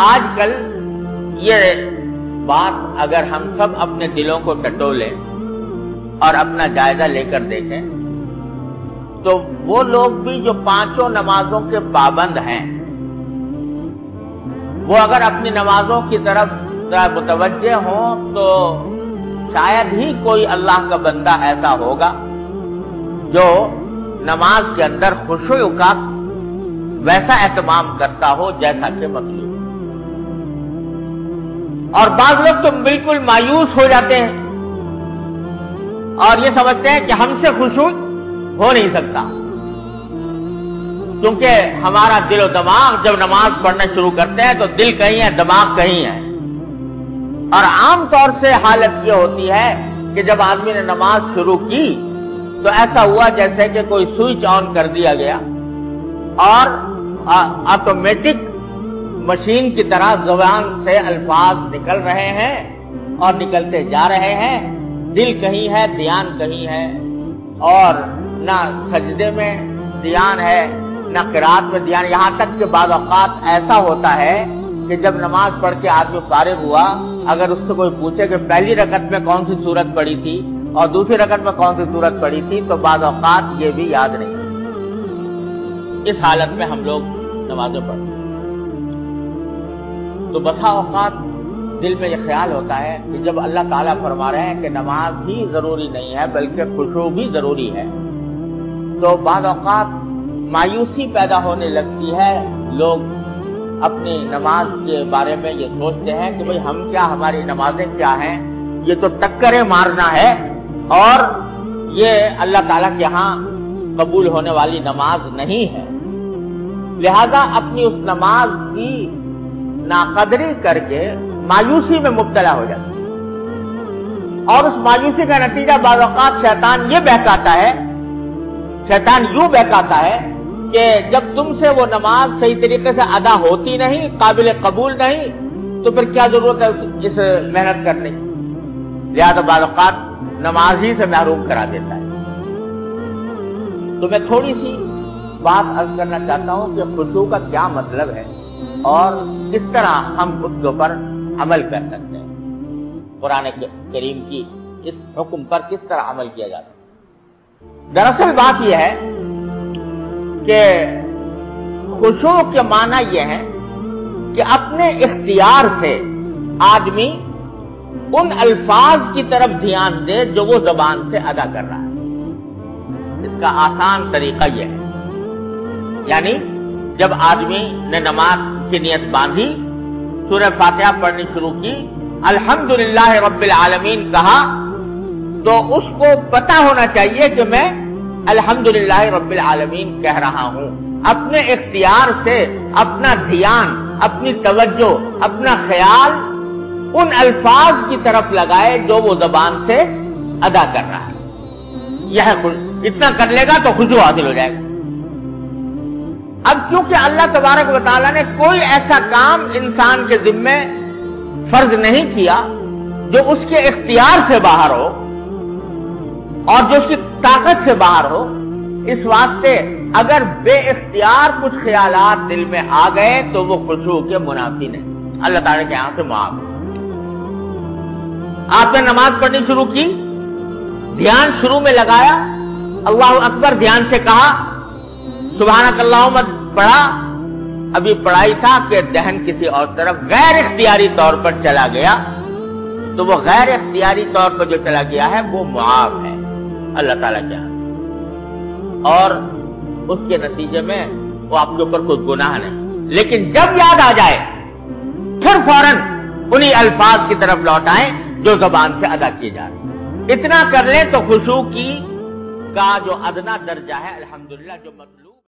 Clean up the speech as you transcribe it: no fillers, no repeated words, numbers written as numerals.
آج کل یہ بات اگر ہم سب اپنے دلوں کو ٹٹولیں اور اپنا جائزہ لے کر دیکھیں تو وہ لوگ بھی جو پانچوں نمازوں کے پابند ہیں وہ اگر اپنی نمازوں کی طرف متوجہ ہوں تو شاید ہی کوئی اللہ کا بندہ ایسا ہوگا جو نماز کے اندر خشوع کا ویسا اہتمام کرتا ہو جیسا کہ مطلوب. اور بعض لوگ تو بالکل مایوس ہو جاتے ہیں اور یہ سمجھتے ہیں کہ ہم سے خشوع ہو نہیں سکتا کیونکہ ہمارا دل و دماغ جب نماز پڑھنا شروع کرتے ہیں تو دل کہیں ہے دماغ کہیں ہے. اور عام طور سے حالت یہ ہوتی ہے کہ جب آدمی نے نماز شروع کی تو ایسا ہوا جیسے کہ کوئی سوئچ آن کر دیا گیا اور آٹومیٹک مشین کی طرح زبان سے الفاظ نکل رہے ہیں اور نکلتے جا رہے ہیں. دل کہیں ہے دھیان کہیں ہے اور نہ سجدے میں دھیان ہے نہ قرات میں دھیان. یہاں تک کہ بعض اوقات ایسا ہوتا ہے کہ جب نماز پڑھ کے آدمی فارغ ہوا اگر اس سے کوئی پوچھے کہ پہلی رکعت میں کون سی سورت پڑھی تھی اور دوسری رکعت میں کون سی سورت پڑھی تھی تو بعض اوقات یہ بھی یاد نہیں. اس حالت میں ہم لوگ نمازیں پڑھتے ہیں تو بسا اوقات دل میں یہ خیال ہوتا ہے کہ جب اللہ تعالیٰ فرما رہے ہیں کہ نماز بھی ضروری نہیں ہے بلکہ خشوع بھی ضروری ہے تو بعض اوقات مایوسی پیدا ہونے لگتی ہے. لوگ اپنی نماز کے بارے میں یہ سوچتے ہیں کہ بھئی ہم کیا ہماری نمازیں کیا ہیں یہ تو ٹکریں مارنا ہے اور یہ اللہ تعالیٰ کے ہاں قبول ہونے والی نماز نہیں ہے. لہذا اپنی اس نماز کی ناقدری کر کے مایوسی میں مبتلا ہو جاتا ہے اور اس مایوسی کا نتیجہ بعض اوقات شیطان یہ بہکاتا ہے شیطان یوں بہکاتا ہے کہ جب تم سے وہ نماز صحیح طریقے سے ادا ہوتی نہیں قابل قبول نہیں تو پھر کیا ضرورت ہے اس محنت کرنے کی. لہذا بعض اوقات نماز ہی سے محروم کرا دیتا ہے. تو میں تھوڑی سی بات عرض کرنا چاہتا ہوں کہ خشوع کا کیا مطلب ہے اور کس طرح ہم اس کے اوپر عمل کر سکتے ہیں. قرآن کریم کی اس حکم پر کس طرح عمل کیا جاتا ہے. دراصل بات یہ ہے کہ خشوع کے معنی یہ ہے کہ اپنے اختیار سے آدمی ان الفاظ کی طرف دھیان دے جو وہ زبان سے ادا کر رہا ہے. اس کا آسان طریقہ یہ ہے یعنی جب آدمی نے نماز کی نیت باندھی سورہ فاتحہ پڑھنی شروع کی الحمدللہ رب العالمین کہا تو اس کو پتا ہونا چاہیے کہ میں الحمدللہ رب العالمین کہہ رہا ہوں. اپنے اختیار سے اپنا دھیان اپنی توجہ اپنا خیال ان الفاظ کی طرف لگائے جو وہ زبان سے ادا کر رہا ہے. یہ اتنا کر لے گا تو خشوع حاصل ہو جائے گا. اب کیونکہ اللہ تبارک و تعالیٰ نے کوئی ایسا کام انسان کے ذمے فرض نہیں کیا جو اس کے اختیار سے باہر ہو اور جو اس کی طاقت سے باہر ہو اس واسطے اگر بے اختیار کچھ خیالات دل میں آ گئے تو وہ خشوع کے منافی نہیں. اللہ تعالیٰ کے یہاں سے معاف. آپ نے نماز پڑھنی شروع کی دھیان شروع میں لگایا اللہ اکبر دھیان سے کہا سبحانک اللہم پڑھا ابھی پڑھائی تھا کہ ذہن کسی اور طرف غیر اختیاری طور پر چلا گیا تو وہ غیر اختیاری طور پر جو چلا گیا ہے وہ معاف ہے اللہ تعالیٰ کے ہاں اور اس کے نتیجے میں وہ آپ کے اوپر کوئی گناہ نہیں. لیکن جب یاد آ جائے پھر فوراً انہی الفاظ کی طرف لوٹائیں جو زبان سے ادا کیے جا رہے ہیں. اتنا کر لیں تو خشوع کی کا جو ادنا درجہ ہے الحمدللہ جو مطلوب